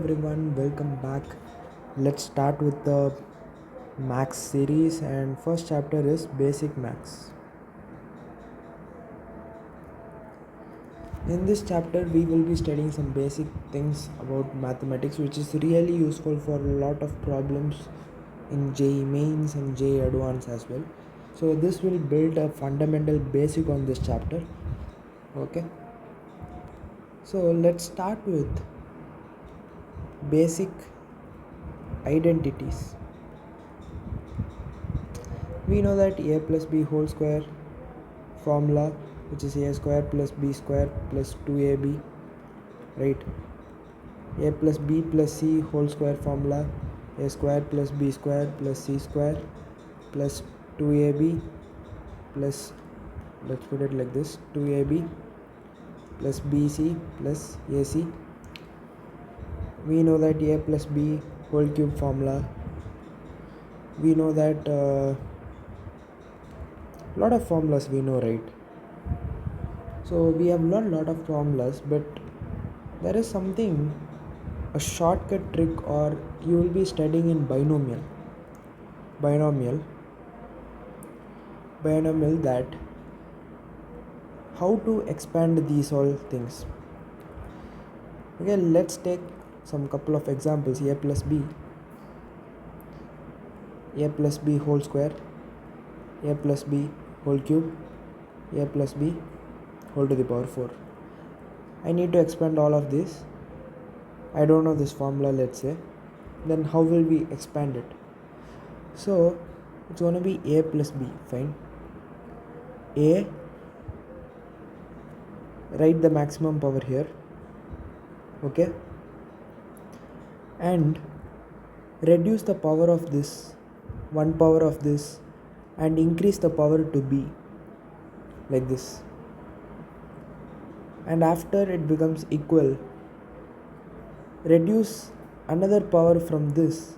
Everyone, welcome back. Let's start with the max series, and first chapter is basic max. In this chapter we will be studying some basic things about mathematics, which is really useful for a lot of problems in JEE mains and JEE advanced as well. So this will build a fundamental basic on this chapter. Okay, so let's start with basic identities. We know that a plus b whole square formula, which is a square plus b square plus 2ab, right? A plus b plus c whole square formula, a square plus b square plus c square plus 2ab plus, let's put it like this, 2ab plus bc plus ac. We know that a plus b whole cube formula. We know that lot of formulas we know, right? So we have learned lot of formulas, but there is something, a shortcut trick, or you will be studying in binomial that how to expand these all things. Okay, let's take some couple of examples. A plus b whole square, a plus b whole cube, a plus b whole to the power 4. I need to expand all of this. I don't know this formula, let's say. Then how will we expand it? So it's going to be a plus b. Fine. A, write the maximum power here. Okay, and reduce the power of this, one power of this, and increase the power to b, like this. And after it becomes equal, reduce another power from this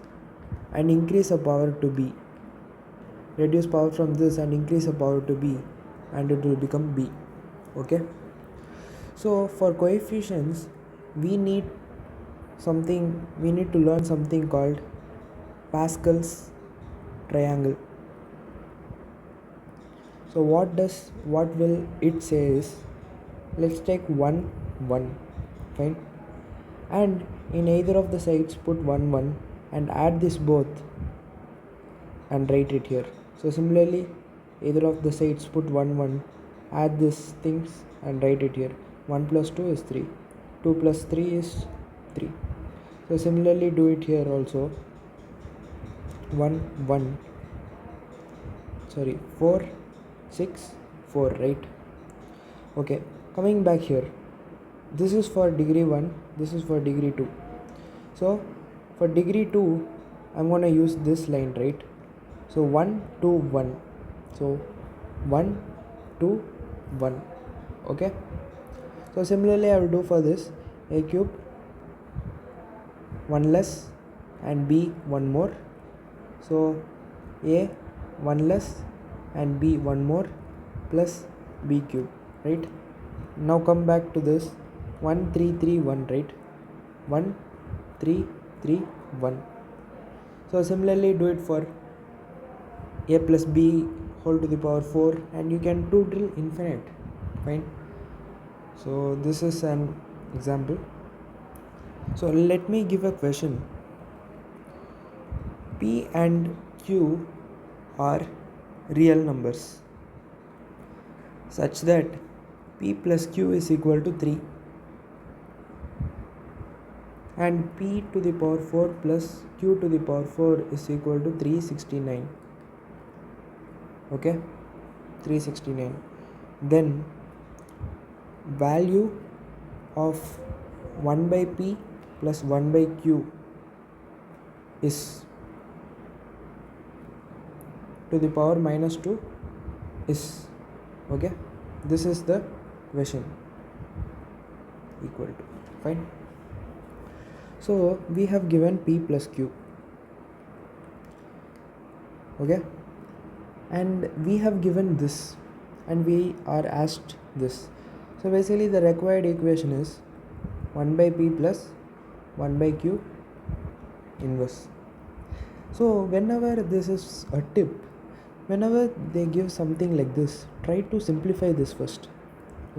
and increase a power to b. Reduce power from this and increase a power to b, and it will become b. Okay, so for coefficients we need to learn something called Pascal's triangle. So what will it say is, let's take 1 1, fine, and in either of the sides put 1 1 and add this both and write it here. So similarly, either of the sides put 1 1, add these things and write it here. 1 plus 2 is 3, 2 plus 3 is 3. So similarly do it here also. 4 6 4, right? Okay, coming back here, this is for degree 1, this is for degree 2. So for degree 2 I'm going to use this line, right? So 1 2 1, so 1 2 1. Okay, so similarly I will do for this. A cube, 1 less, and b 1 more. So a 1 less and b 1 more plus b cube, right? Now come back to this 1 3 3 1, right? 1 3 3 1. So similarly do it for a plus b whole to the power 4, and you can do till infinite. Fine. So this is an example. So let me give a question. P and Q are real numbers such that P plus Q is equal to 3, and P to the power 4 plus Q to the power 4 is equal to 369. Okay, 369. Then value of 1 by P plus 1 by Q is to the power minus 2 is, okay, this is the question, equal to, fine. So we have given P plus Q, okay, and we have given this, and we are asked this. So basically the required equation is 1 by P plus 1 by q inverse. So whenever this is a tip, whenever they give something like this, try to simplify this first.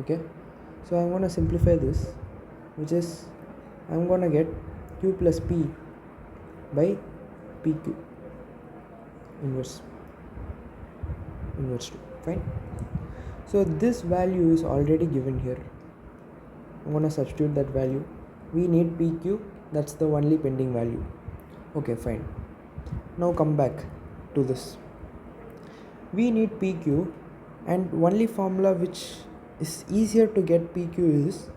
Okay, so I'm gonna simplify this, which is I'm gonna get q plus p by pq inverse 2. Fine. So this value is already given here. I'm gonna substitute that value. We need pq, that's the only pending value. Okay, fine. Now come back to this. We need pq, and only formula which is easier to get pq is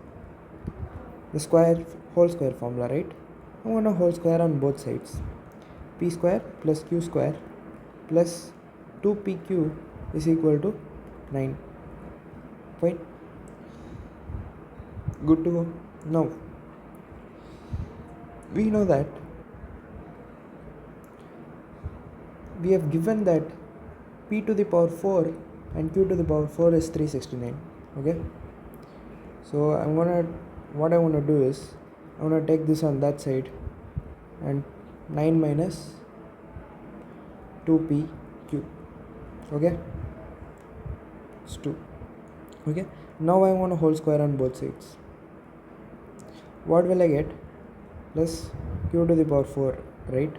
the whole square formula, right? I'm gonna whole square on both sides. P square plus q square plus 2pq is equal to 9. Fine. Good to go. Now we know that we have given that p to the power 4 and q to the power 4 is 369. Okay, so what I want to do is I'm going to take this on that side, and 9 minus 2pq. Okay, it's 2. Okay, now I want a whole square on both sides. What will I get? Plus q to the power 4, right,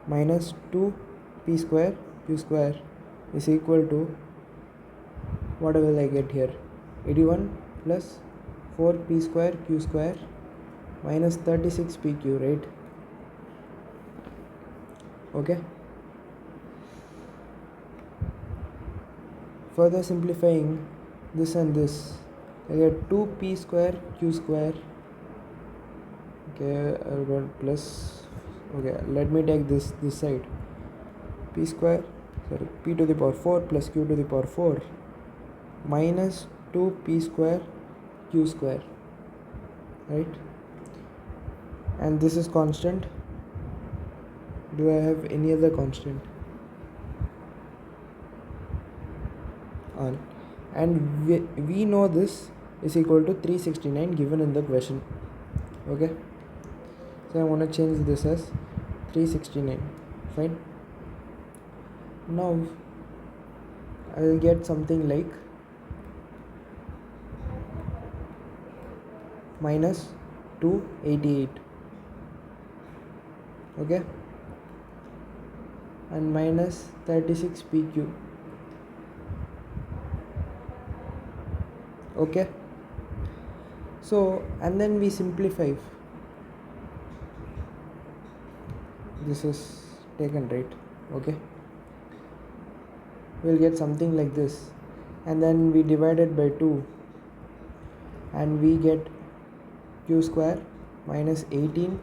minus 2p square q square is equal to, what will I get here? 81 plus 4p square q square minus 36pq, right? Okay, further simplifying this and this, I get 2p square q square. Okay, I got plus, okay, let me take this side, p to the power 4 plus q to the power 4 minus 2p square q square, right? And this is constant. Do I have any other constant? On. And we know this is equal to 369 given in the question. Okay, so I want to change this as 369. Fine. Now I will get something like minus 288. Okay, and minus 36pq. Okay, so and then we simplify. This is taken, right? Okay, we'll get something like this, and then we divide it by 2, and we get q square minus 18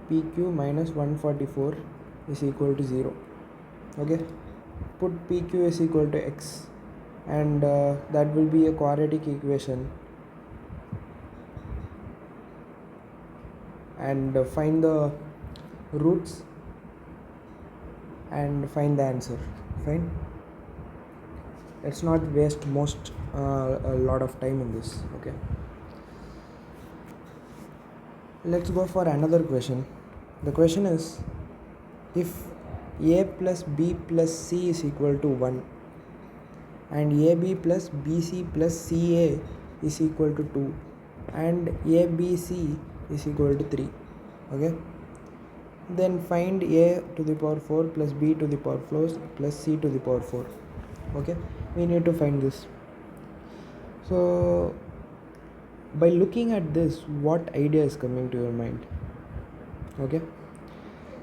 pq minus 144 is equal to 0. Okay, put pq is equal to x, and that will be a quadratic equation, and find the roots and find the answer. Fine, let's not waste a lot of time in this. Okay, let's go for another question. The question is, if a plus b plus c is equal to 1 and ab plus bc plus ca is equal to 2 and abc is equal to 3. Okay, then find a to the power 4 plus b to the power 4 plus c to the power 4. Okay, we need to find this. So by looking at this, what idea is coming to your mind? Okay,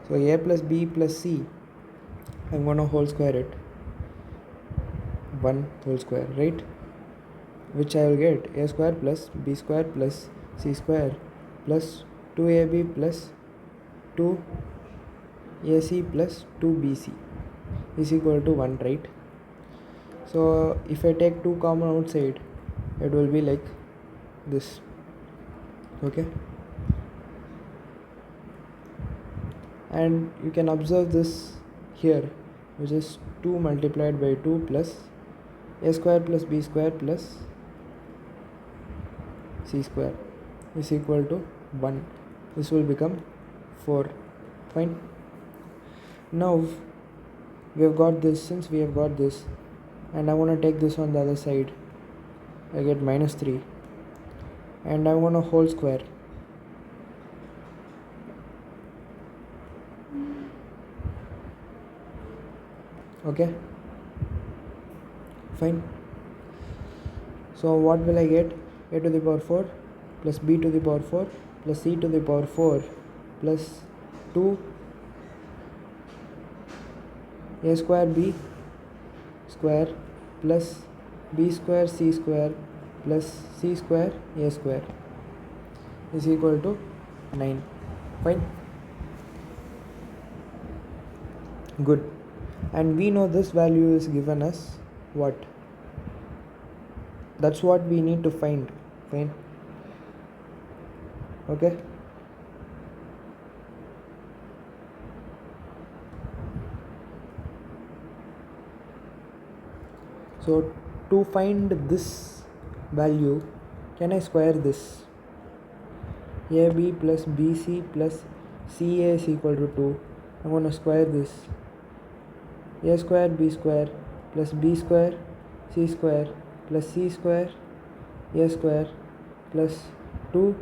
so a plus b plus c, I'm gonna whole square it, 1 whole square, right, which I will get a square plus b square plus c square plus 2ab plus 2ac plus 2bc is equal to 1, right? So if I take 2 common outside, it will be like this. Okay, and you can observe this here, which is 2 multiplied by 2 plus a square plus b square plus c square is equal to 1. this will become 4. Fine. Now we have got this. Since we have got this and I want to take this on the other side, I get minus 3, and I want a whole square. Okay, fine. So what will I get? A to the power 4 plus b to the power 4 plus c to the power 4 plus 2 a square b square plus b square c square plus c square a square is equal to 9. Fine. Good. And we know this value is given as what? That's what we need to find. Fine. Okay. So to find this value, can I square this? AB plus BC plus CA is equal to 2. I'm going to square this. A square B square plus B square C square plus C square A square plus 2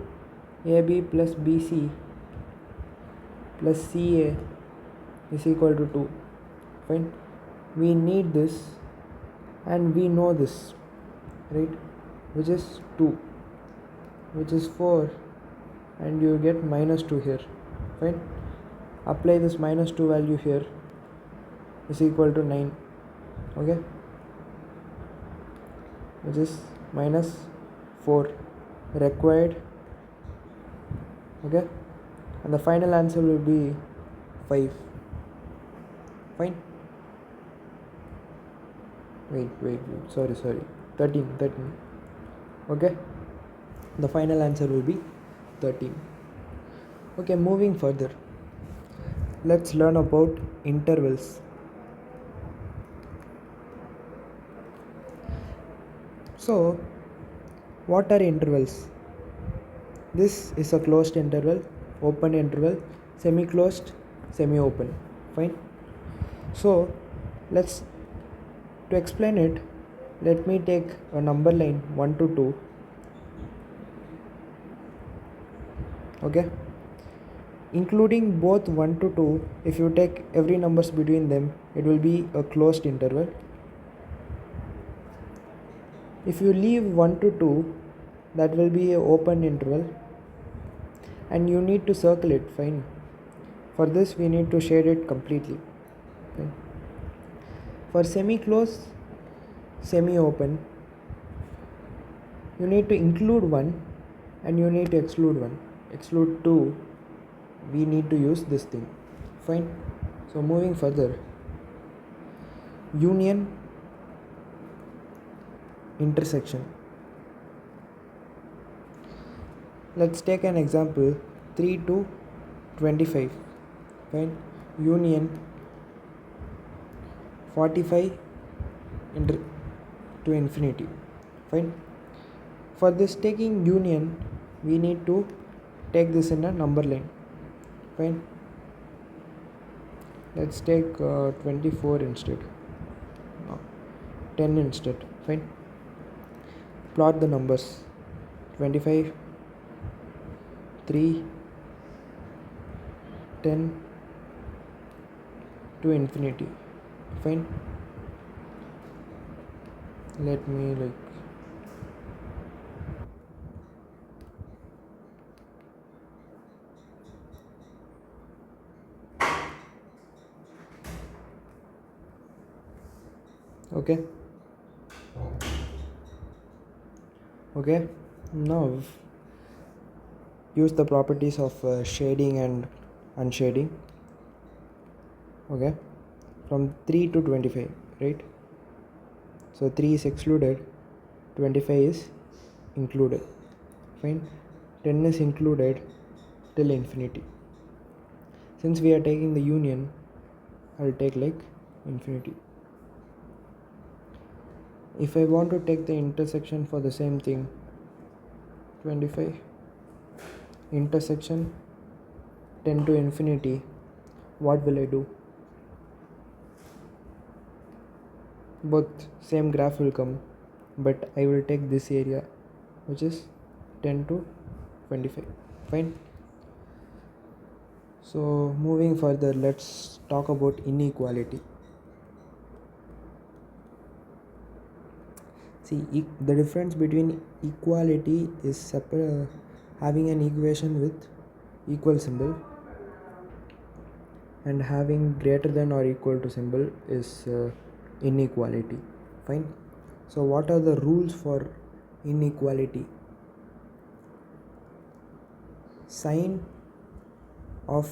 AB plus BC plus CA is equal to 2. Fine. We need this and we know this, right? Which is 2, which is 4, and you get minus 2 here. Fine. Apply this minus 2 value here is equal to 9. Okay, which is minus 4 required. Okay, and the final answer will be 5. Fine. Wait, sorry, 13. Okay, the final answer will be 13. Okay, moving further, let's learn about intervals. So what are intervals? This is a closed interval, open interval, semi-closed, semi-open. Fine. So to explain it, let me take a number line 1 to 2. Okay, including both 1 to 2, if you take every numbers between them, it will be a closed interval. If you leave 1 to 2, that will be an open interval, and you need to circle it. Fine. For this we need to shade it completely. Fine. For semi-closed, semi-open, you need to include 1 and you need to exclude 1. Exclude 2, we need to use this thing. Fine. So moving further, union, intersection. Let's take an example, 3 to 25. Fine. Union 45 to infinity. Fine. For this taking union, we need to take this in a number line. Fine. Let's take 24 instead. No, 10 instead. Fine. Plot the numbers. 25, 3, 10 to infinity. Fine. Let me okay, now use the properties of shading and unshading. Okay, from 3 to 25, right? So 3 is excluded, 25 is included. Fine. 10 is included till infinity. Since we are taking the union, I'll take infinity. If I want to take the intersection for the same thing, 25 intersection 10 to infinity, what will I do? Both same graph will come, but I will take this area, which is 10 to 25. Fine. So moving further, let's talk about inequality. See, the difference between equality is having an equation with equal symbol, and having greater than or equal to symbol is inequality. Fine. So what are the rules for inequality? Sign of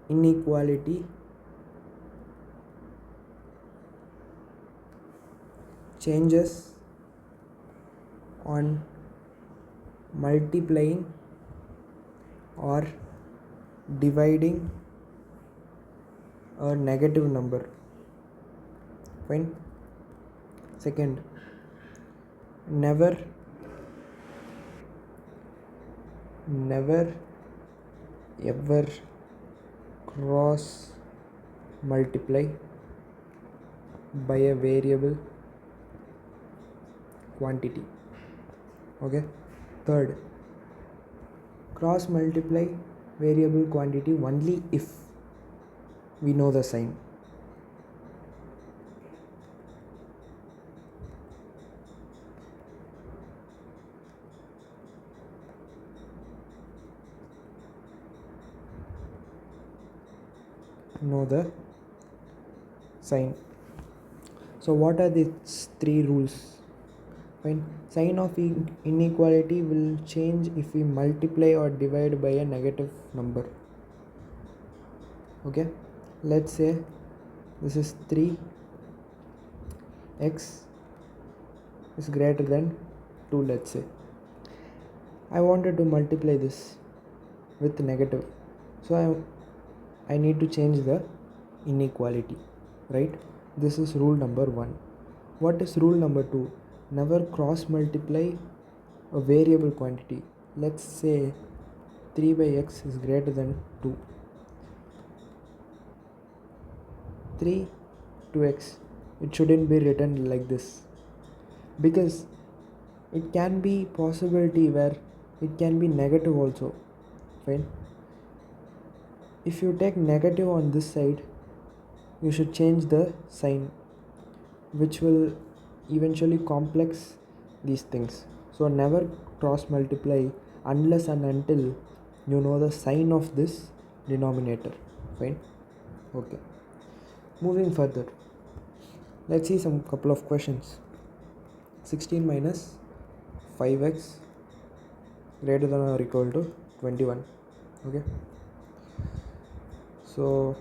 inequality changes on multiplying or dividing a negative number. Fine. Second, never ever cross multiply by a variable quantity. Okay. Third, cross multiply variable quantity only if we know the sign. Know the sign. So what are these three rules? Fine. Sign of inequality will change if we multiply or divide by a negative number. Okay. Let's say this is 3x is greater than 2. Let's say I wanted to multiply this with negative, so I need to change the inequality, right? This is rule number 1. What is rule number 2? Never cross multiply a variable quantity. Let's say 3 by x is greater than 2. 3 to x, it shouldn't be written like this, because it can be possibility where it can be negative also. Fine. If you take negative on this side, you should change the sign, which will eventually complex these things. So never cross multiply unless and until you know the sign of this denominator. Fine. Okay. Moving further, let's see some couple of questions. 16 minus 5x greater than or equal to 21. Okay. So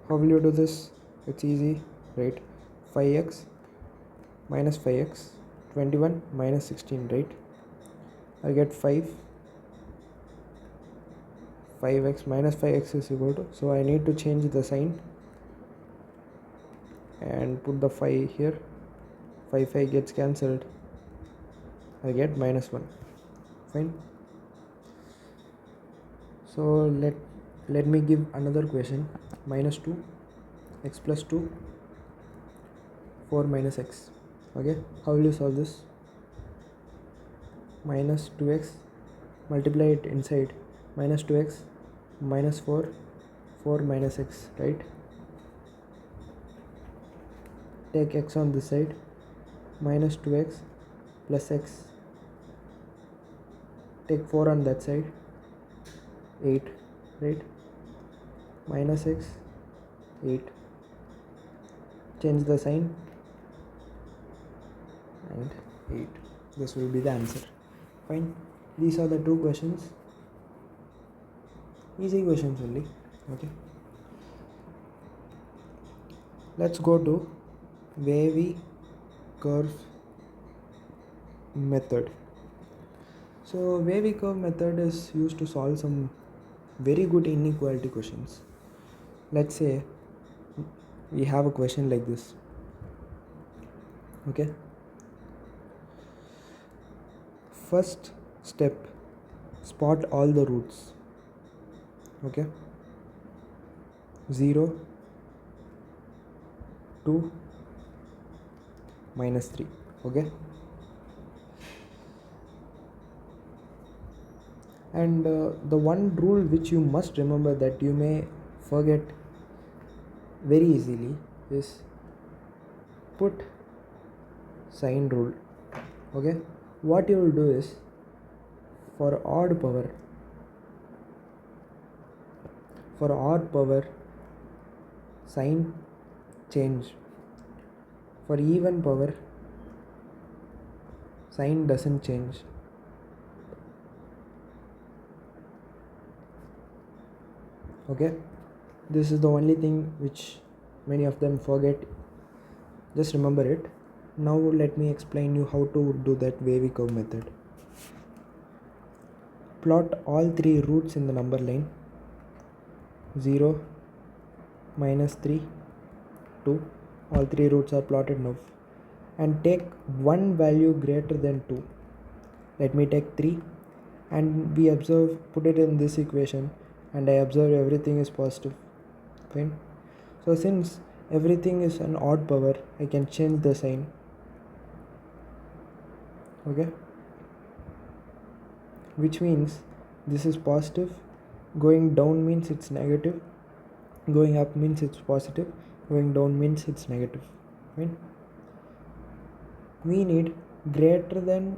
how will you do this? It's easy, right? 5x minus 5x, 21 minus 16, right? I'll get 5x minus 5x is equal to, so I need to change the sign and put the 5 here. 5 gets cancelled, I get minus 1. Fine. So let me give another question. Minus 2 x plus 2, 4 minus x. Okay, how will you solve this? Minus 2x, multiply it inside, minus 2x minus 4, 4 minus x, right? Take x on this side, minus 2x plus x, take 4 on that side, 8, right? Minus x, 8, change the sign and 8. This will be the answer. Fine. These are the two questions. Easy questions only. Okay. Let's go to wavy curve method. So wavy curve method is used to solve some very good inequality questions. Let's say we have a question like this. Okay. First step, spot all the roots. Okay. 0, 2, minus 3. Okay, and the one rule which you must remember that you may forget very easily is put sine rule. Okay, what you will do is, for odd power sign change, for even power sign doesn't change. Okay, this is the only thing which many of them forget. Just remember it. Now let me explain you how to do that wavy curve method. Plot all three roots in the number line: 0, minus 3, 2. All three roots are plotted now, and take one value greater than 2. Let me take 3, and we observe, put it in this equation, and I observe everything is positive. Fine. So since everything is an odd power, I can change the sign. Okay, which means this is positive, going down means it's negative, going up means it's positive, going down means it's negative. Fine. We need greater than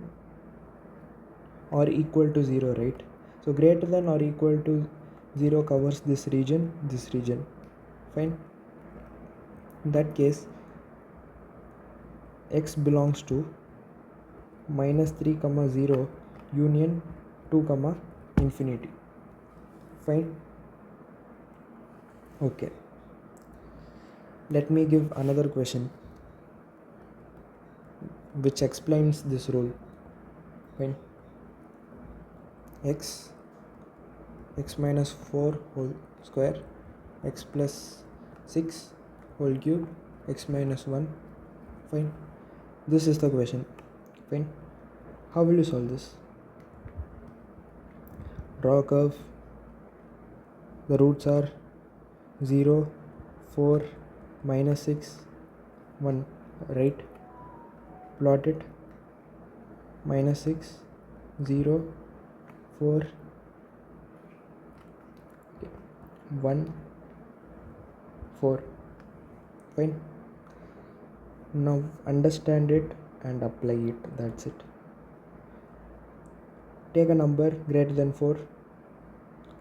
or equal to 0, right? So greater than or equal to 0 covers this region. Fine. In that case, x belongs to minus 3 comma 0 union 2 comma infinity. Fine. Okay, let me give another question which explains this rule. Fine. x minus 4 whole square, x plus 6 whole cube, x minus 1. Fine. This is the question. Fine. How will you solve this? Draw a curve. The roots are 0, 4, minus 6, 1, right? Plot it. Minus 6, 0, 4, 1, 4. Fine. Now understand it and apply it. That's it. Take a number greater than 4.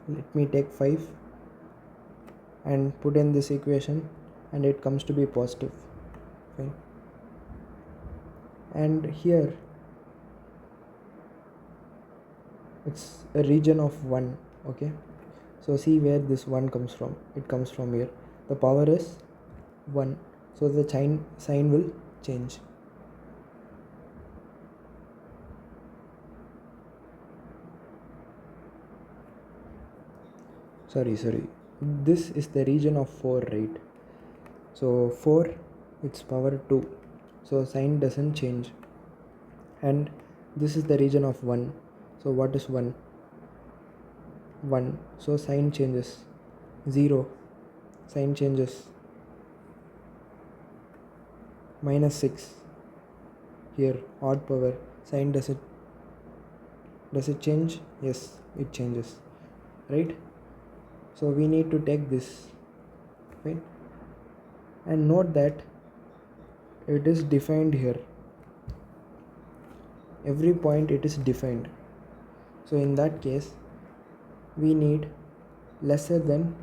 Let me take 5 and put in this equation, and it comes to be positive. Fine. And here it's a region of 1. Okay, so see where this 1 comes from. It comes from here. The power is 1, so the sign will change. Sorry, this is the region of 4, right? So 4, it's power 2, so sign doesn't change. And this is the region of 1, so what is 1? 1, so sign changes. 0, sign changes. Minus 6, here odd power, sign does it change? Yes, it changes, right? So we need to take this. Right? And note that it is defined here. Every point it is defined. So in that case, we need lesser than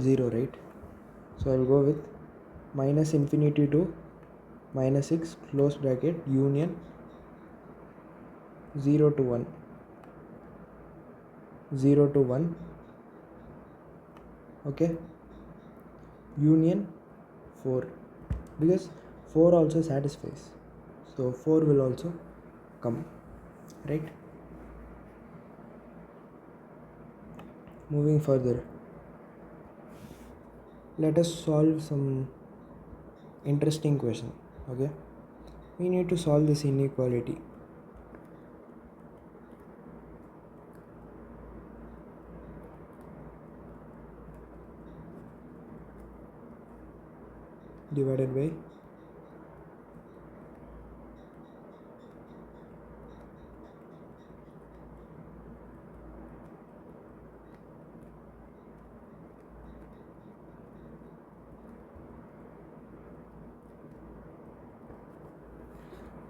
0, right? So I'll go with minus infinity to minus 6 close bracket union 0 to 1, 0 to 1. Okay, union 4, because 4 also satisfies, so 4 will also come, right? Moving further, let us solve some interesting question. Okay, we need to solve this inequality. divided by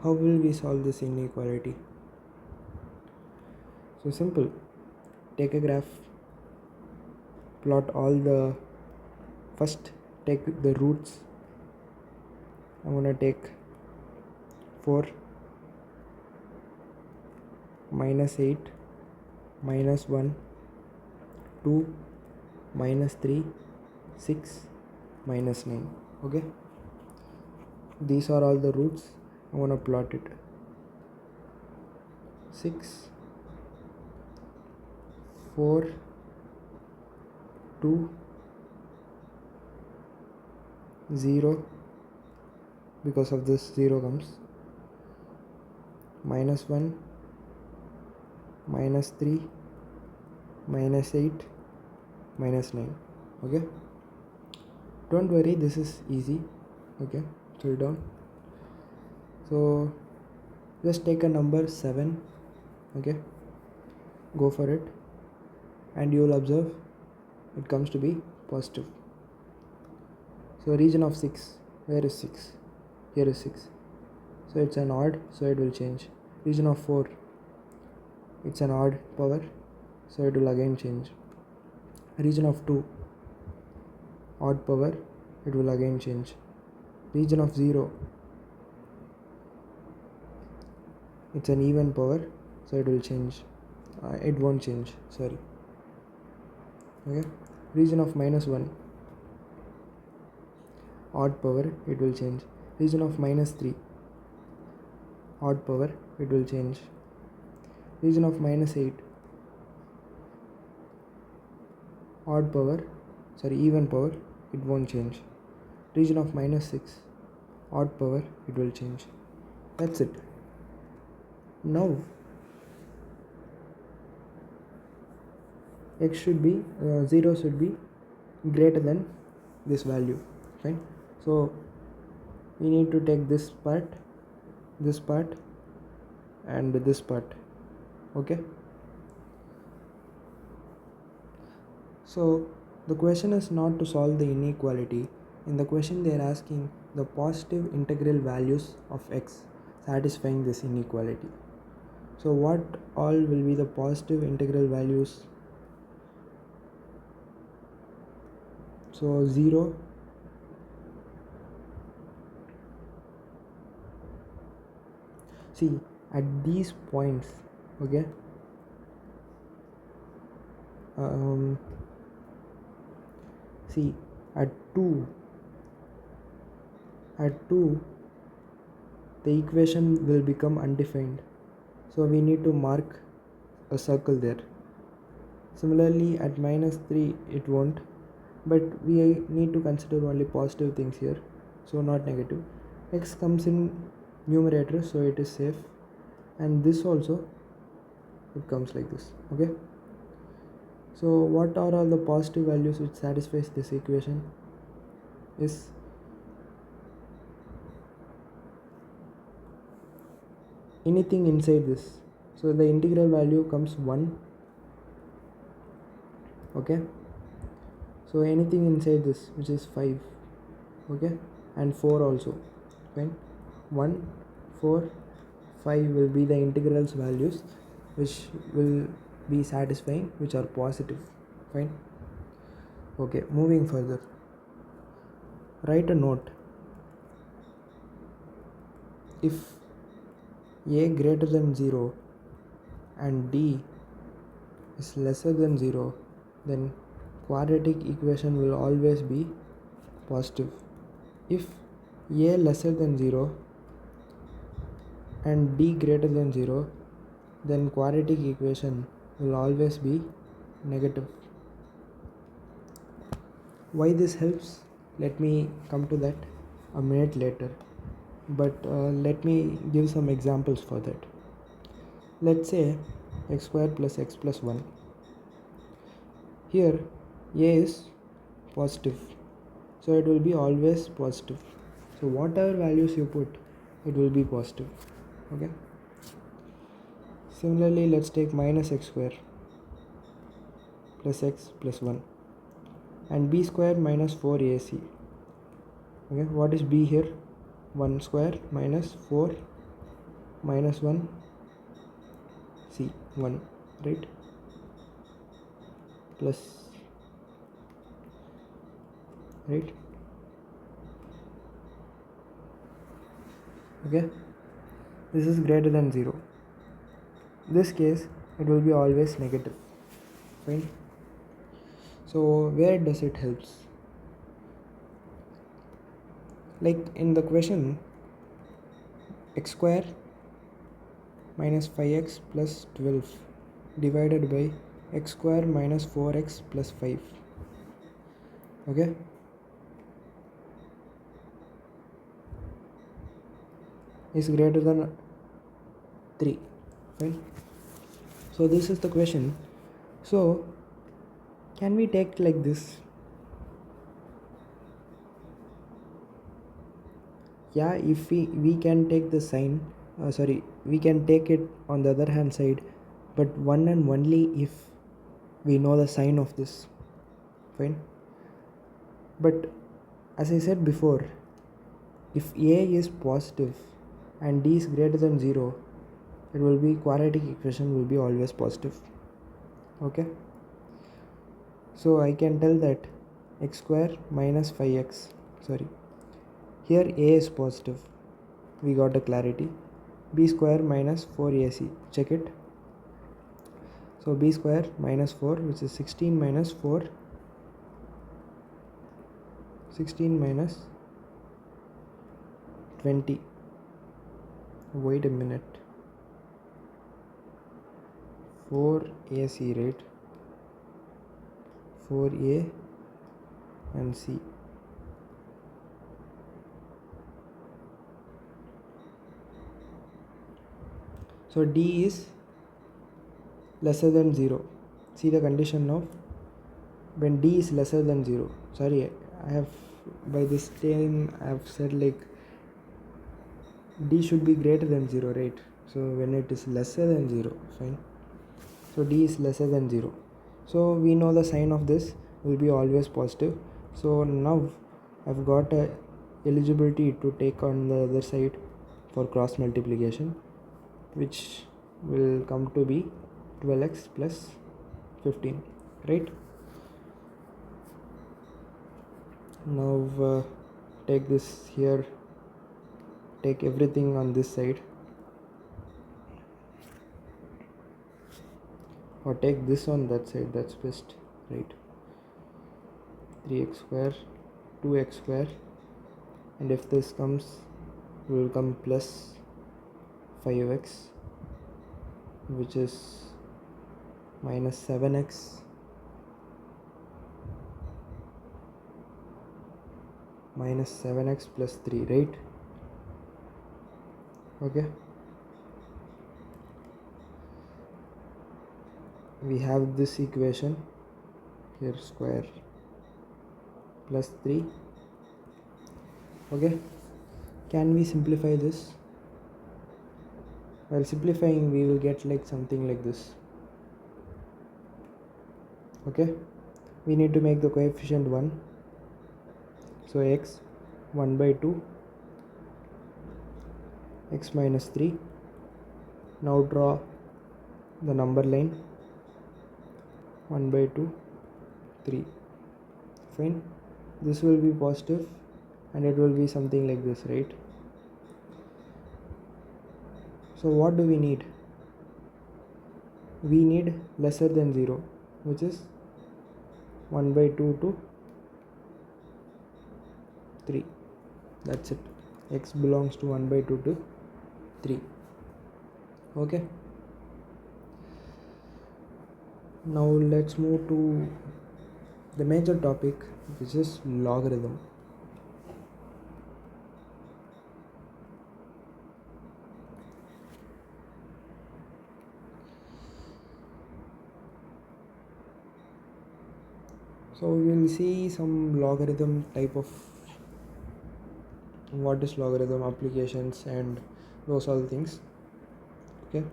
how will we solve this inequality? So simple, take a graph, plot all the, first take the roots. I'm gonna take 4, -8, -1, 2, -3, 6, -9. Okay, these are all the roots. I'm gonna plot it. 6, 4, 2, 0, because of this 0 comes, -1, -3, -8, -9. Okay, don't worry, this is easy. Okay, chill down. So just take a number 7. Okay, go for it, and you will observe it comes to be positive. So region of 6, where is 6? Here is 6, so it's an odd, so it will change. Region of 4, it's an odd power, so it will again change. Region of 2, odd power, it will again change. Region of 0, it's an even power, so it will change. It won't change, sorry. Okay, region of -1, odd power, it will change. Region of -3, odd power, it will change. Region of -8, odd power, even power, it won't change. Region of -6, odd power, it will change. That's it. Now x should be 0 should be greater than this value, fine. So we need to take this part, and this part. Okay, so the question is not to solve the inequality. In the question they are asking the positive integral values of x satisfying this inequality. So what all will be the positive integral values? So 0, see at these points, okay, see at 2 the equation will become undefined, so we need to mark a circle there. Similarly at -3 it won't, but we need to consider only positive things here, so not negative. X comes in numerator, so it is safe, and this also it comes like this. Okay, so what are all the positive values which satisfies this equation? Is anything inside this, so the integral value comes 1. Okay, so anything inside this, which is 5, okay, and 4 also, fine. 1, 4, 5 will be the integrals values which will be satisfying, which are positive, fine. Okay, moving further, write a note. If a greater than 0 and d is lesser than 0, then quadratic equation will always be positive. If a lesser than 0 and d greater than 0, then quadratic equation will always be negative. Why this helps? Let me come to that a minute later, but let me give some examples for that. Let's say x square plus x plus 1. Here a is positive, so it will be always positive. So whatever values you put, it will be positive. Okay. Similarly, let's take minus x square plus x plus 1 and b square minus 4ac. Okay, what is b here? 1 square minus 4 minus 1 c 1, right? Plus, right? Okay, this is greater than 0. This case it will be always negative. Fine. So where does it helps? Like in the question, x square minus 5x plus 12 divided by x square minus 4x plus 5. Okay, is greater than 3. Fine. So this is the question. So can we take like this? Yeah, if we can take the sign, we can take it on the other hand side, but one and only if we know the sign of this. Fine. But as I said before, if a is positive and d is greater than 0, it will be quadratic equation will be always positive. Okay, so I can tell that x square minus 5x, here a is positive, we got a clarity. B square minus 4ac, check it. So b square minus 4, which is 16 minus 4, 16 minus 20. Wait a minute. 4ac, right? 4a and c. So d is lesser than 0. See the condition of when d is lesser than 0. Sorry, I have by this time I have said like d should be greater than 0, right? So when it is lesser than 0, fine. So d is lesser than 0. So we know the sign of this will be always positive. So now I've got a eligibility to take on the other side for cross multiplication, which will come to be 12x plus 15, right? Now take this here, take everything on this side, or take this on that side, that's best, right? 3x square, 2x square, and if this comes, it will come plus 5x, which is minus 7x minus 7x plus 3, right? Okay, we have this equation here, square plus 3. Okay, can we simplify this? While simplifying, we will get like something like this. Okay, we need to make the coefficient 1, so x 1 by 2, x minus 3. Now draw the number line 1 by 2, 3. Fine, this will be positive and it will be something like this, right? So what do we need? We need lesser than 0, which is 1 by 2 to 3. That's it. X belongs to 1 by 2 to 3. Okay, now let's move to the major topic, which is logarithm. So we will see some logarithm type of what is logarithm, applications, and those all things. Okay,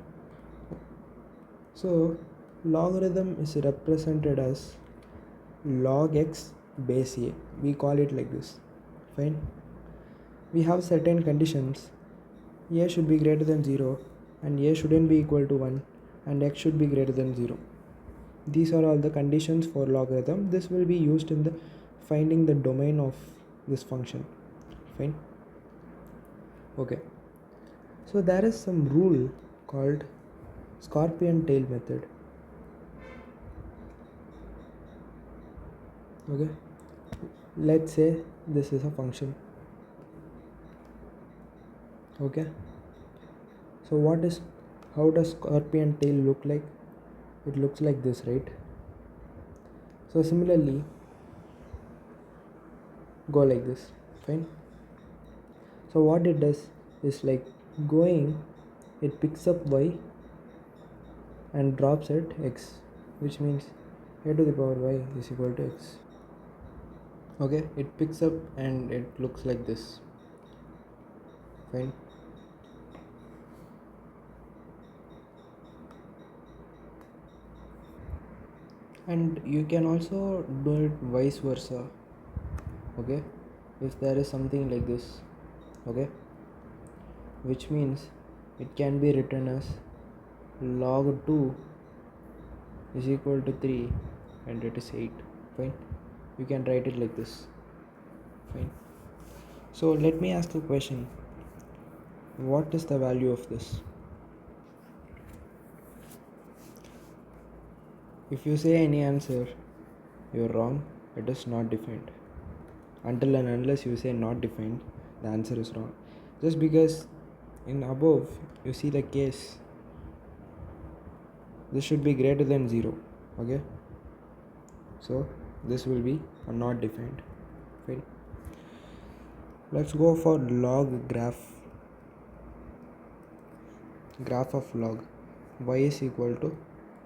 so logarithm is represented as log x base a. We call it like this. Fine. We have certain conditions. A should be greater than 0 and a shouldn't be equal to 1 and x should be greater than 0. These are all the conditions for logarithm. This will be used in the finding the domain of this function. Fine. Okay, so there is some rule called scorpion tail method. Okay, let's say this is a function. Okay, so how does scorpion tail look like? It looks like this, right? So similarly, go like this. Fine. So what it does is like going, it picks up y and drops at x, which means a to the power y is equal to x. Okay, it picks up and it looks like this. Fine. And you can also do it vice versa. Okay, if there is something like this, okay, which means it can be written as log 2 is equal to 3 and it is 8. Fine, you can write it like this. Fine. So let me ask a question. What is the value of this? If you say any answer, you're wrong. It is not defined. Until and unless you say not defined, the answer is wrong. Just because in above you see the case, this should be greater than 0. Okay, so this will be not defined. Fine. Let's go for log graph of log. Y is equal to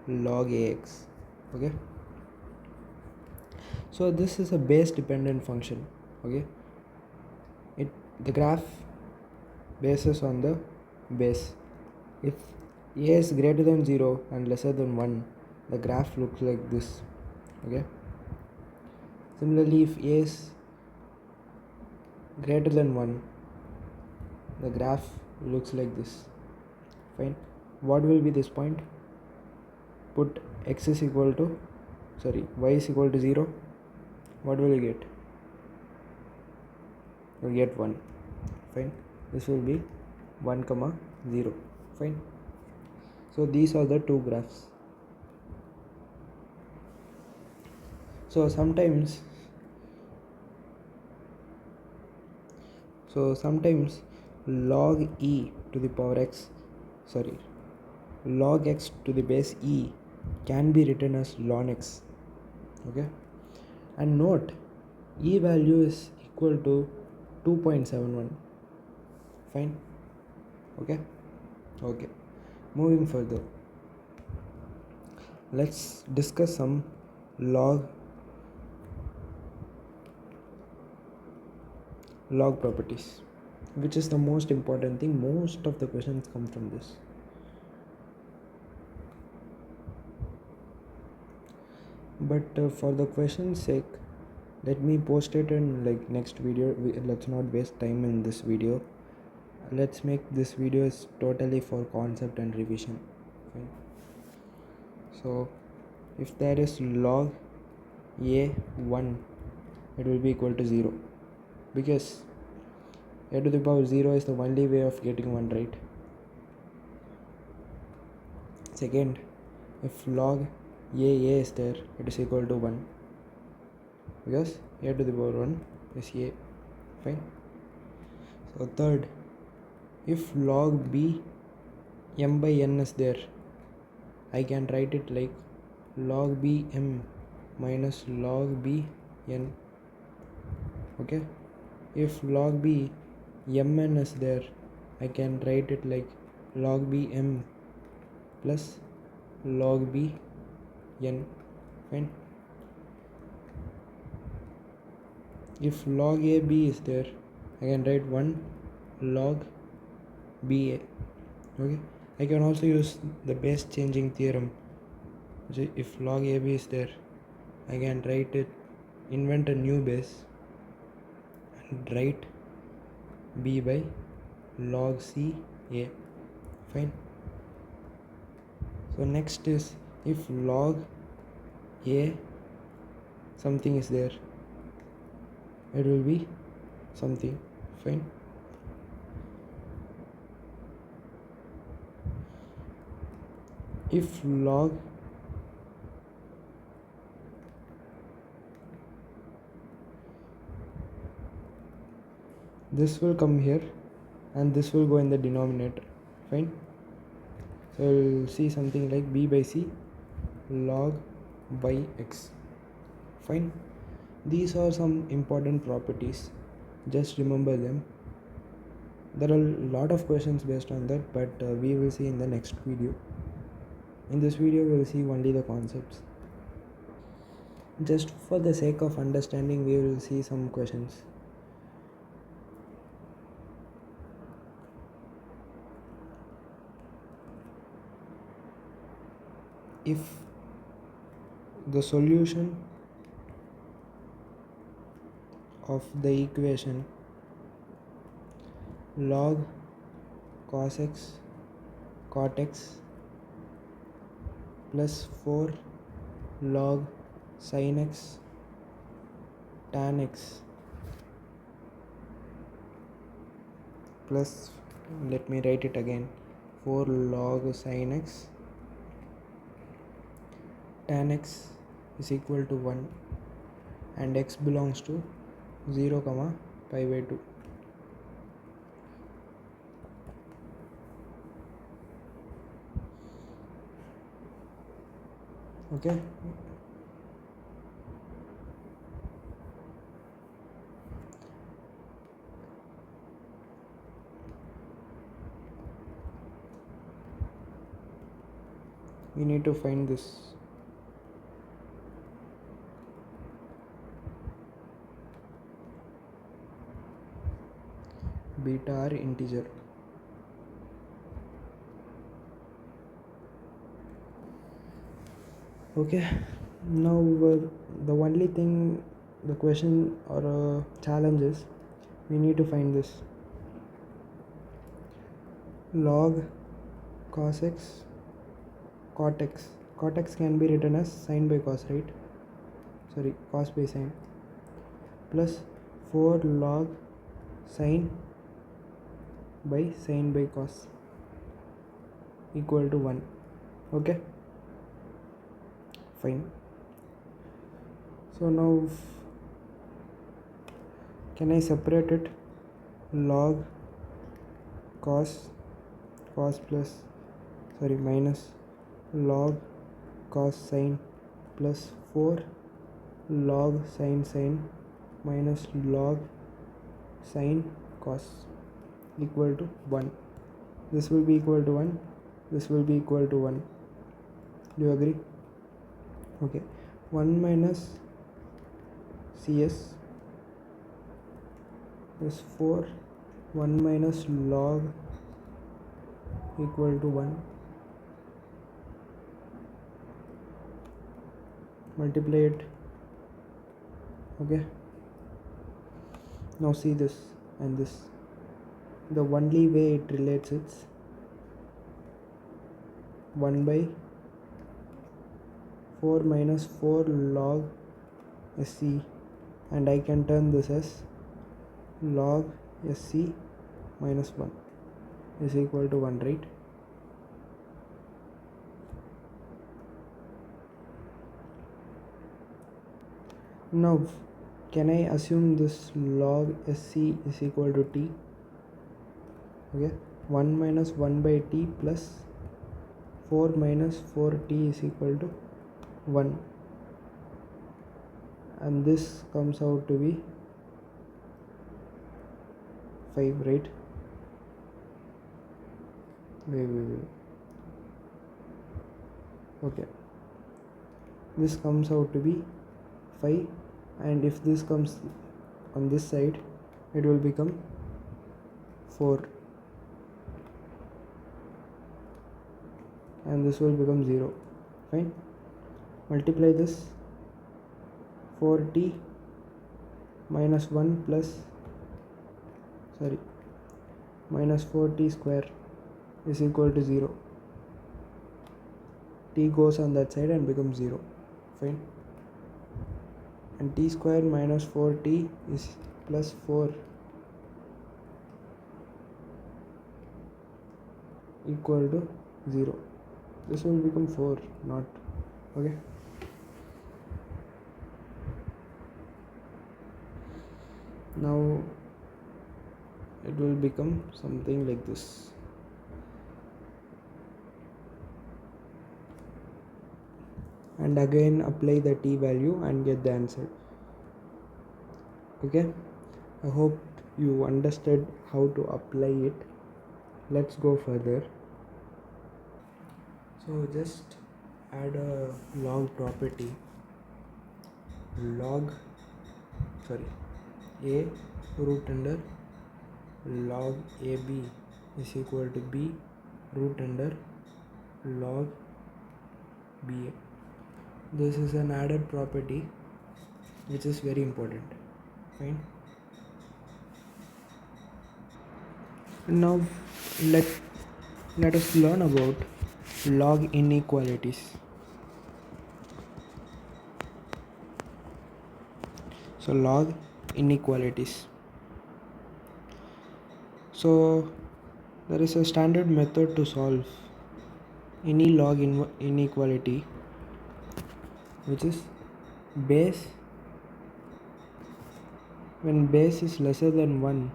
log ax. Okay, so this is a base dependent function. Okay, the graph bases on the base. If a is greater than 0 and lesser than 1, the graph looks like this. Okay, similarly, if a is greater than 1, the graph looks like this. Fine. What will be this point? Put y is equal to 0. What will you get? You get 1. Fine. This will be 1 comma 0. Fine. So these are the two graphs. So sometimes log x to the base e can be written as ln x. Okay, and note e value is equal to 2.71. Fine. Okay, moving further, let's discuss some log properties, which is the most important thing. Most of the questions come from this. But for the question's sake, let me post it in like next video. Let's not waste time in this video. Let's make this video is totally for concept and revision. Okay. So if there is log a1, it will be equal to 0, because a to the power 0 is the only way of getting 1, right? Second, if log a is there, it is equal to 1, because a to the power 1 is a. Fine. So third, if log b m by n is there, I can write it like log b m minus log b n. Okay, if log b mn is there, I can write it like log b m plus log b n. Fine. If log a b is there, I can write 1 log BA. Okay, I can also use the base changing theorem. If log AB is there, I can write it, invent a new base and write B by log C A. Fine. So next is, if log A something is there, it will be something. Fine. If log this will come here and this will go in the denominator. Fine. So we'll see something like B by C log by X. Fine. These are some important properties, just remember them. There are a lot of questions based on that, but we will see in the next video. In this video we will see only the concepts. Just for the sake of understanding, we will see some questions. If the solution of the equation log cos x cot x plus 4 log sin x tan x plus, let me write it again, 4 log sin x tan x is equal to 1 and x belongs to 0, pi by 2. Okay. We need to find this. Beta r integer. Okay, now the only thing, the question or challenge is, we need to find this log cos x cot x. Cot x can be written as sin by cos, right? Sorry, cos by sin, plus 4 log sin by sin by cos equal to 1. Okay, fine. So now can I separate it? Log cos plus, sorry, minus log cos sin plus 4 log sin minus log sin cos equal to 1. This will be equal to 1, this will be equal to 1. Do you agree? Okay, 1 minus cs is 4, 1 minus log equal to 1, multiply it. Okay, now see this and this. The only way it relates is 1 by 4 minus 4 log SC, and I can turn this as log SC minus 1 is equal to 1, right? Now can I assume this log SC is equal to t? Okay, 1 minus 1 by t plus 4 minus 4t is equal to 1, and this comes out to be 5, right? Wait. Okay, this comes out to be 5, and if this comes on this side, it will become 4, and this will become 0. Fine. Multiply this. 4t minus 1 plus minus 4t square is equal to 0. T goes on that side and becomes 0. Fine. And t square minus 4t is plus 4 equal to 0. This will become 4, not okay. Now it will become something like this. And again apply the t value and get the answer. Okay, I hope you understood how to apply it. Let's go further. So just add a log property. A root under log AB is equal to B root under log BA. This is an added property which is very important. Fine. Now let us learn about log inequalities. So log inequalities. So there is a standard method to solve any log inequality, which is base. When base is lesser than 1,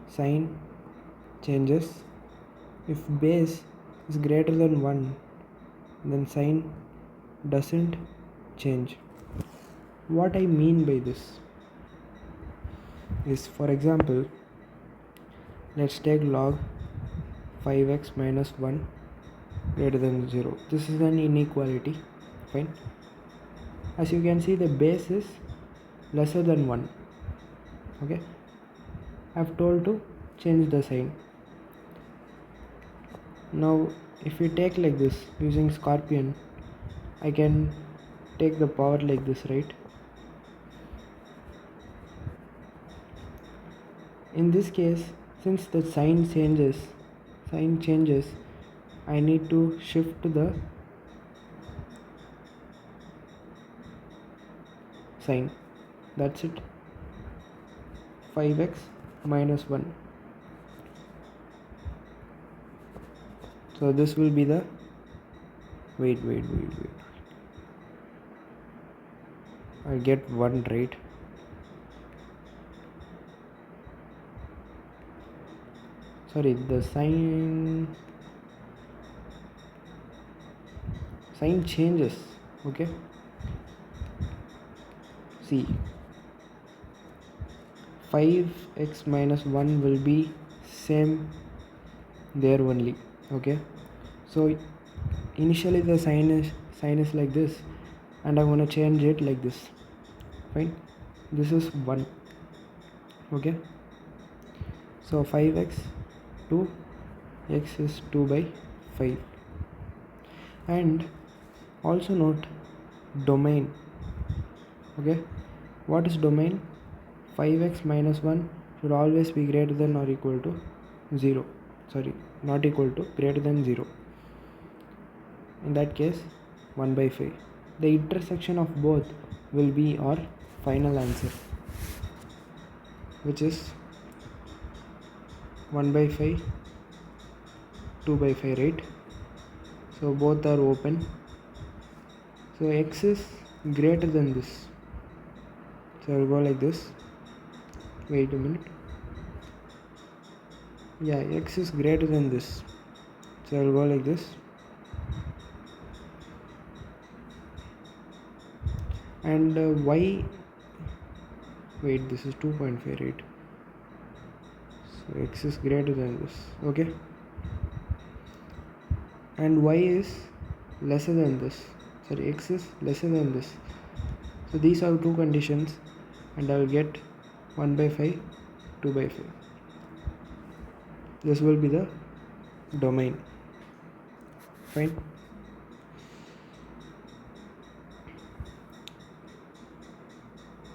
sign changes. If base is greater than 1, then sign doesn't change. What I mean by this is, for example, let's take log 5x minus 1 greater than 0. This is an inequality. Fine. As you can see, the base is lesser than 1. Okay, I've told to change the sign. Now if we take like this using Scorpion, I can take the power like this, right? In this case, since the sign changes, I need to shift the sign. That's it. 5x minus 1. So this will be the wait. I get 1 right. Sorry, the sign changes. Okay, see, 5x minus 1 will be same there only. Okay, so initially the sign is like this, and I want to change it like this. Fine, this is 1. Okay, so 5x to x is 2 by 5. And also note domain. Okay, what is domain? 5x minus 1 should always be greater than or equal to 0. Sorry, not equal to, greater than 0. In that case, 1 by 5. The intersection of both will be our final answer, which is 1 by 5, 2 by 5, right? So both are open. So x is greater than this. So I'll go like this. Wait a minute. Yeah, x is greater than this. So I'll go like this. And y, wait, this is 2.5, right? So x is greater than this. Okay, and y is lesser than this. Sorry, x is lesser than this. So these are two conditions, and I will get 1 by 5 2 by 5. This will be the domain. Fine.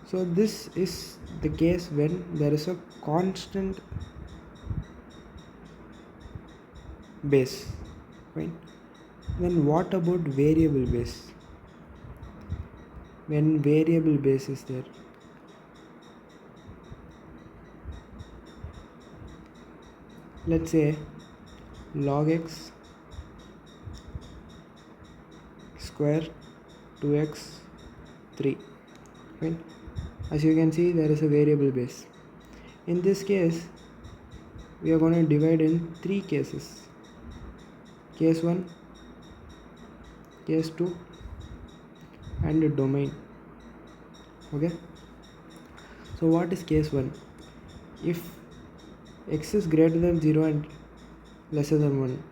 So this is the case when there is a constant base. Fine. Then what about variable base? When variable base is there, let's say log x square 2x 3. Fine. As you can see, there is a variable base. In this case, we are going to divide in 3 cases: case 1, case 2, and the domain. Okay. So what is case 1? If x is greater than 0 and lesser than 1.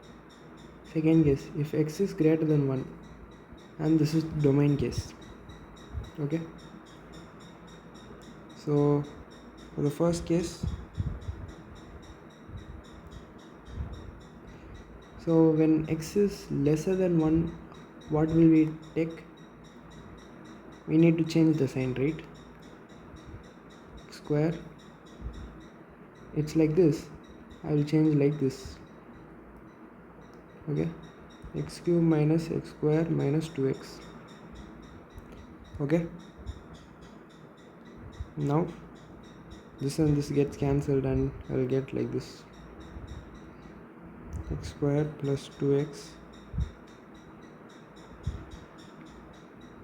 Second case, if x is greater than 1, and this is domain case. Okay. So for the first case, so when x is lesser than 1, what will we take? We need to change the sign, right? Square, it's like this. I will change like this. Okay, x cube minus x square minus 2x. Okay, now this and this gets cancelled and I will get like this: x square plus 2x.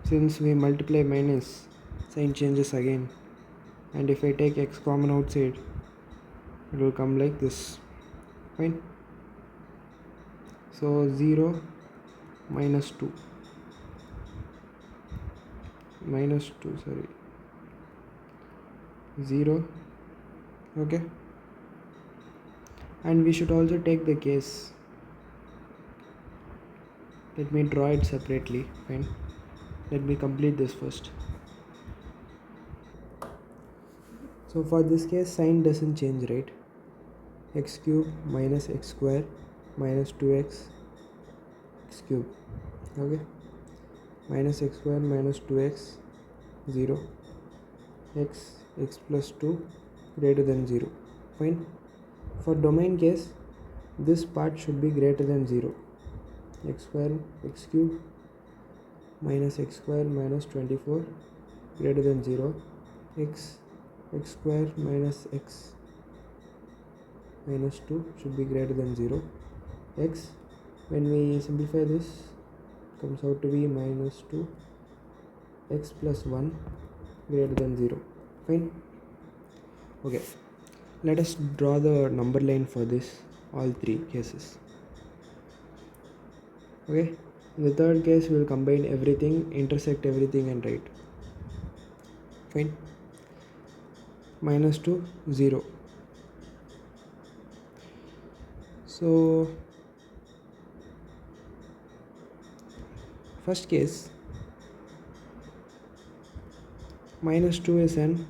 Since we multiply minus, sign changes again, and if I take x common outside, it will come like this. Fine. So 0 minus 2 minus 2, sorry, 0. Okay, and we should also take the case. Let me draw it separately. Fine, let me complete this first. So for this case, sign doesn't change, right? X cube minus x square minus 2x x cube. Okay, minus x square minus 2x 0, x plus 2 greater than 0. Fine. For domain case, this part should be greater than 0. X square x cube minus x square minus 24 greater than 0. X square minus x minus 2 should be greater than 0. X, when we simplify this, comes out to be minus 2. X plus 1 greater than 0. Fine. Okay, let us draw the number line for this, all 3 cases. Okay, in the third case we will combine everything, intersect everything and write. Fine. Minus 2 0. So first case, minus 2 is an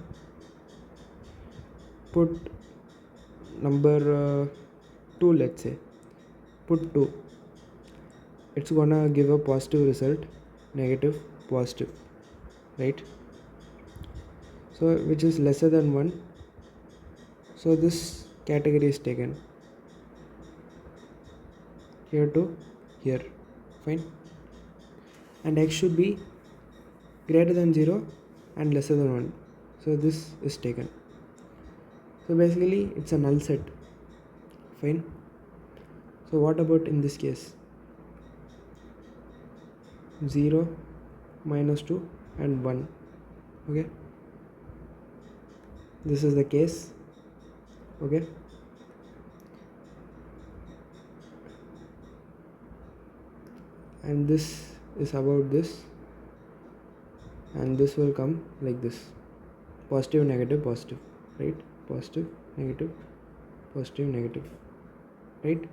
put number 2, let's say, put 2. It's gonna give a positive result, negative, positive, right? So which is lesser than 1. So this category is taken here to here. Fine. And x should be greater than 0 and lesser than 1. So this is taken. So basically it's a null set. Fine. So what about in this case? 0, minus 2 and 1. Okay, this is the case. Okay, and this is about this, and this will come like this: positive, negative, positive, right? Positive, negative, positive, negative, right?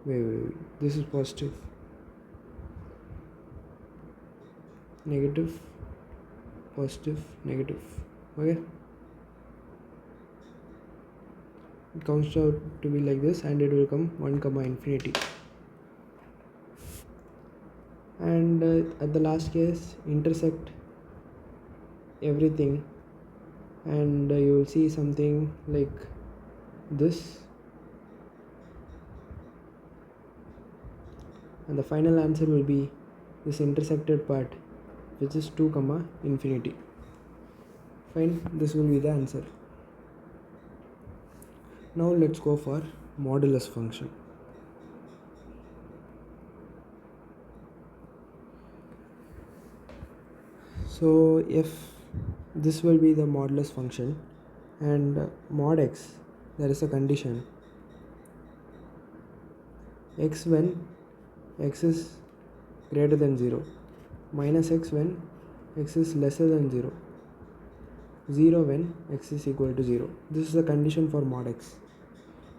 Wait, this is positive, negative, positive, negative. Okay, it comes out to be like this, and it will come 1 comma infinity. And at the last case, intersect everything, and you will see something like this, and the final answer will be this intersected part, which is 2 comma infinity. Fine, this will be the answer. Now let's go for modulus function. So if this will be the modulus function, and mod x, there is a condition, x when x is greater than 0, minus x when x is lesser than 0, 0 when x is equal to 0. This is the condition for mod x.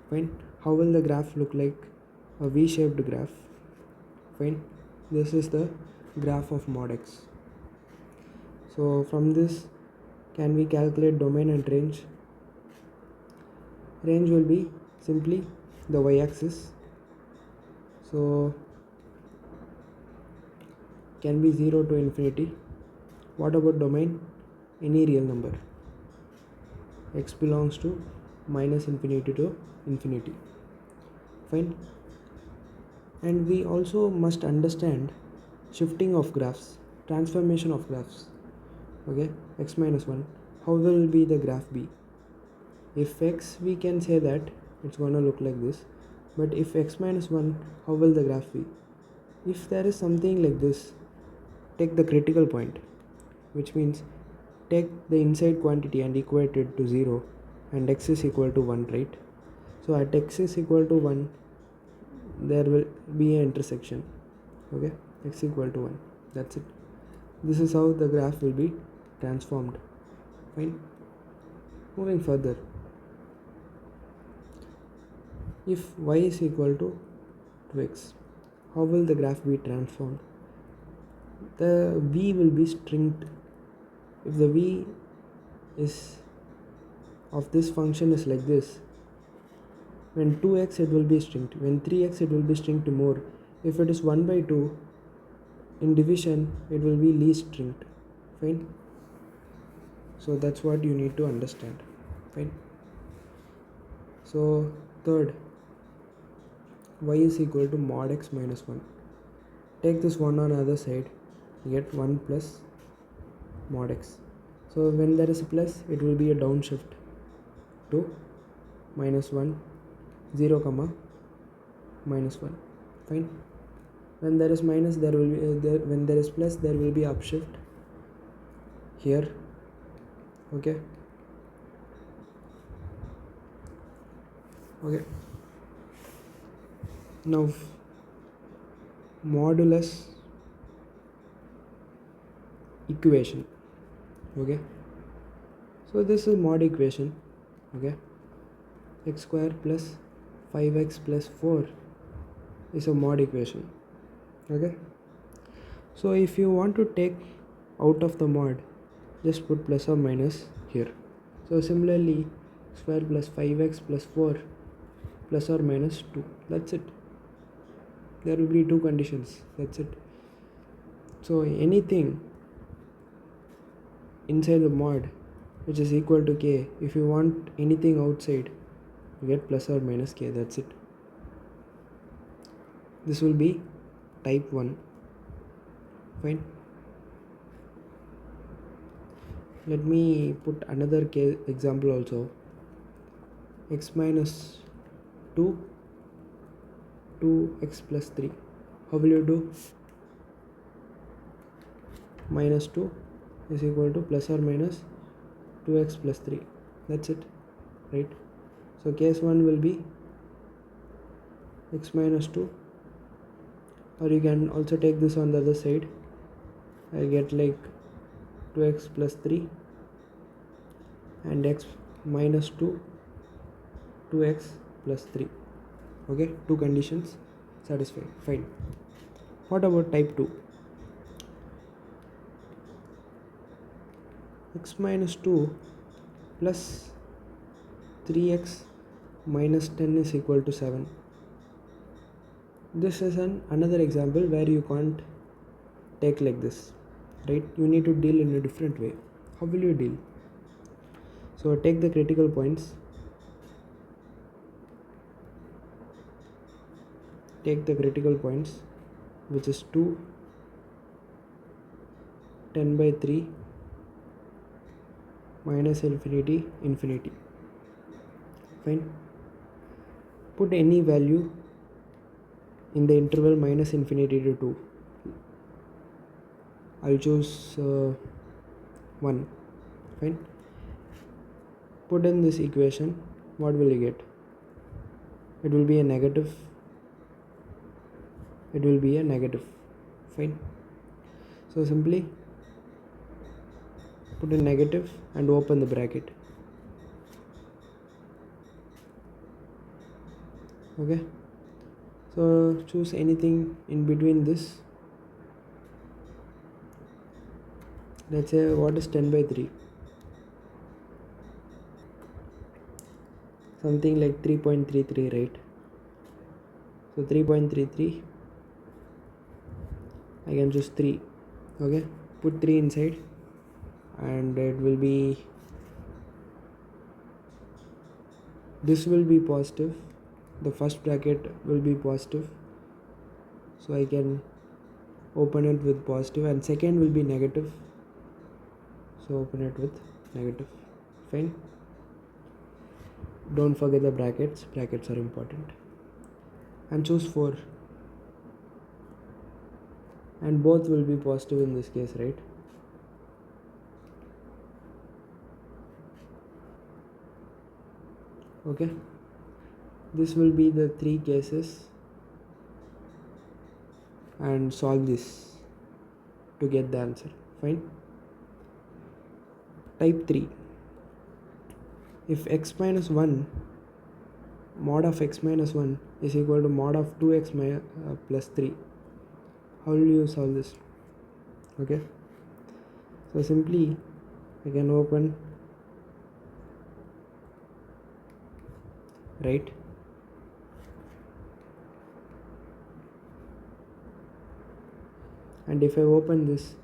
Fine. How will the graph look like? A V-shaped graph. Fine. This is the graph of mod x. So from this, can we calculate domain and range? Range will be simply the y-axis. So can be 0 to infinity. What about domain? Any real number. X belongs to minus infinity to infinity. Fine. And we also must understand shifting of graphs, transformation of graphs. Okay, x minus 1, how will be the graph be? If x, we can say that it's going to look like this, but if x minus 1, how will the graph be? If there is something like this, take the critical point, which means take the inside quantity and equate it to 0, and x is equal to 1, right? So at x is equal to 1, there will be an intersection. Okay, x equal to 1, that's it. This is how the graph will be transformed. Fine. Moving further, if y is equal to 2x, how will the graph be transformed? The v will be stringed. If the v is of this function is like this, when 2x it will be stringed, when 3x it will be stringed to more. If it is 1 by 2, in division it will be least stringed. Fine. So that's what you need to understand. Fine. So third, y is equal to mod x minus 1. Take this 1 on the other side, you get 1 plus mod x. So when there is a plus, it will be a downshift to minus 1, 0 comma minus 1. Fine. When there is minus, there will be when there is plus, there will be upshift here. Okay. Now modulus equation. Okay, so this is mod equation. Okay, x square plus 5x plus 4 is a mod equation. Okay, so if you want to take out of the mod, just put plus or minus here. So similarly, square plus 5x plus 4 plus or minus 2, that's it. There will be two conditions, that's it. So anything inside the mod which is equal to k, if you want anything outside, you get plus or minus k, that's it. This will be type 1. Fine. Let me put another case example also. X minus 2 to x plus 3. How will you do? Minus 2 is equal to plus or minus 2x plus 3. That's it, right? So case 1 will be x minus 2, or you can also take this on the other side. I get like 2x plus 3 and x minus 2, 2x plus 3. Okay, two conditions satisfied. Fine. What about type 2? X minus 2 plus 3x minus 10 is equal to 7. This is another example where you can't take like this, right? You need to deal in a different way. How will you deal? So take the critical points. Take the critical points, which is 2, 10 by 3, minus infinity, infinity. Fine. Put any value in the interval minus infinity to 2. I'll choose 1. Fine. Put in this equation. What will you get? It will be a negative. It will be a negative. Fine. So simply put a negative and open the bracket. Okay. So choose anything in between this. Let's say what is 10 by 3? Something like 3.33, right? So 3.33, I can choose 3. Okay, put 3 inside and it will be, this will be positive, the first bracket will be positive, so I can open it with positive, and second will be negative, so open it with negative. Fine. Don't forget the brackets are important, and choose 4, and both will be positive in this case, right? Okay, this will be the 3 cases, and solve this to get the answer. Fine. Type 3. If x minus 1, mod of x minus 1 is equal to mod of 2x plus 3, how will you solve this? Okay, so simply I can open, right? And if I open this,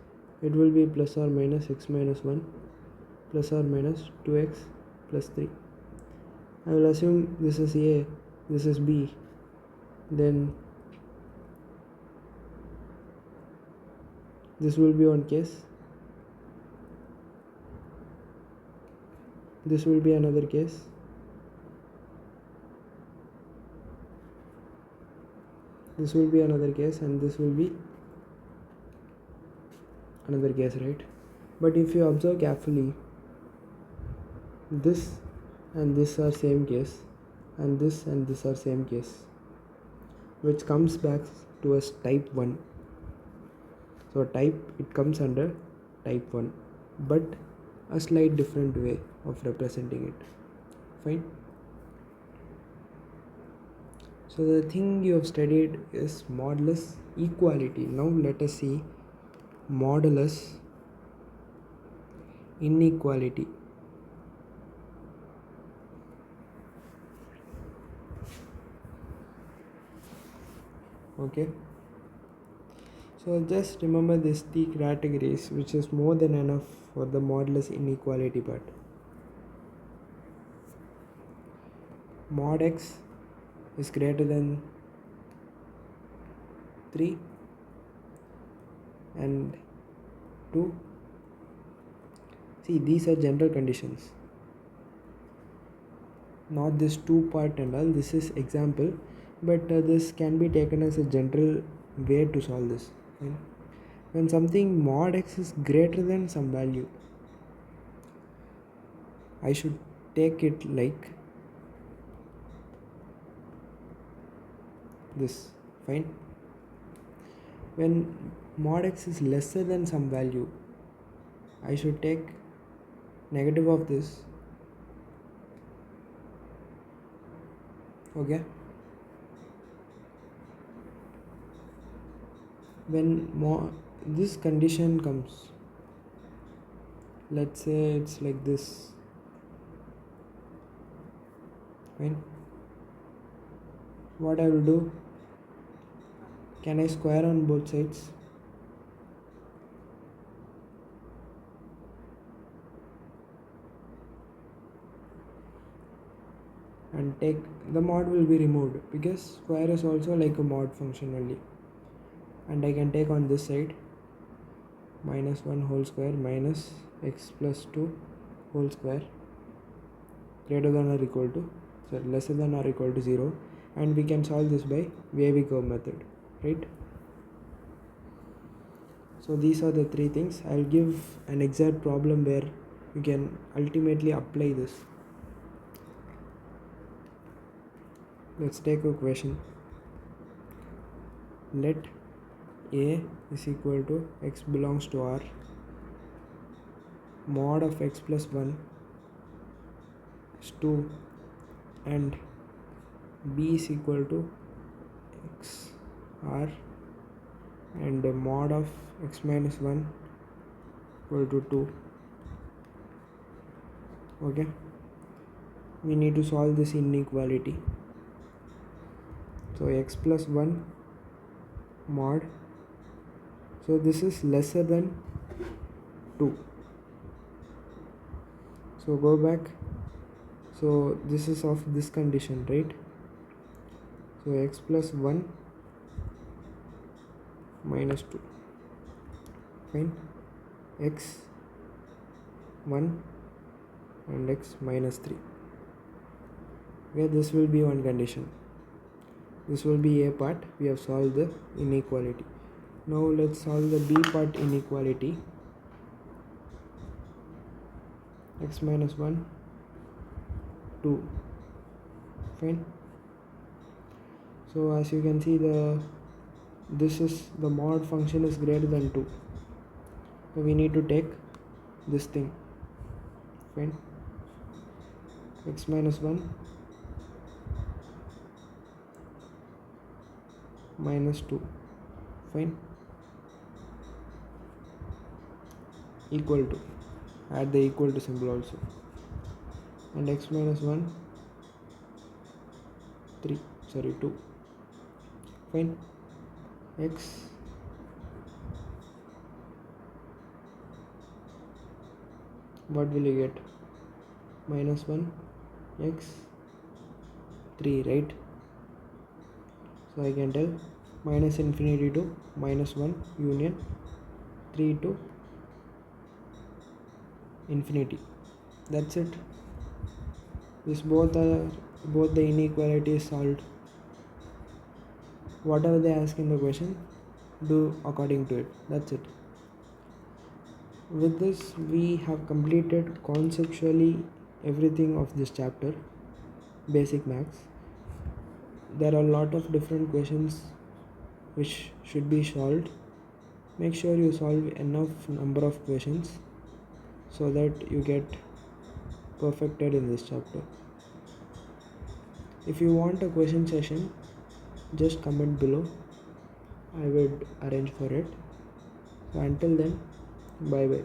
it will be plus or minus x minus 1 plus or minus 2x plus 3. I will assume this is A, this is B, then this will be one case, this will be another case, this will be another case, and this will be another case, right? But if you observe carefully, this and this are same case, and this and this are same case, which comes back to us type 1. So it comes under type 1, but a slight different way of representing it. Fine. So the thing you have studied is modulus equality. Now let us see modulus inequality. Okay, so just remember these 3 categories, which is more than enough for the modulus inequality part. Mod x is greater than 3 and 2. See, these are general conditions, not this 2 part and all. This is example, but this can be taken as a general way to solve this. When something mod x is greater than some value, I should take it like this. Fine. When mod x is lesser than some value, I should take negative of this. Okay, when this condition comes, let's say it's like this. Fine. what I will do, can I square on both sides? And take the mod will be removed because square is also like a mod function only. And I can take on this side minus 1 whole square minus x plus 2 whole square greater than or equal to, sorry, lesser than or equal to 0, and we can solve this by wavy curve method, right? So these are the three things. I'll give an exact problem where you can ultimately apply this. Let's take a question. Let a is equal to x belongs to R, mod of x plus 1 is 2, and b is equal to x R, and the mod of x minus 1 equal to 2. Okay, we need to solve this inequality. So x plus 1 mod, so this is lesser than 2, so go back, so this is of this condition, right? So x plus 1 minus 2, fine, x 1 and x minus 3. Okay, this will be one condition. This will be a part. We have solved the inequality. Now let's solve the b part inequality. X minus 1 2, fine. So as you can see, the mod function is greater than 2, so we need to take this thing, fine. X minus 1 minus 2, fine, equal to, add the equal to symbol also, and x minus 1 2, fine. X what will you get? Minus 1 x 3, right? So I can tell minus infinity to minus 1 union 3 to infinity. That's it. This both the inequality is solved. Whatever they ask in the question, do according to it. That's it. With this, we have completed conceptually everything of this chapter, basic maths. There are a lot of different questions which should be solved. Make sure you solve enough number of questions so that you get perfected in this chapter. If you want a question session, just comment below. I would arrange for it. So until then, bye bye.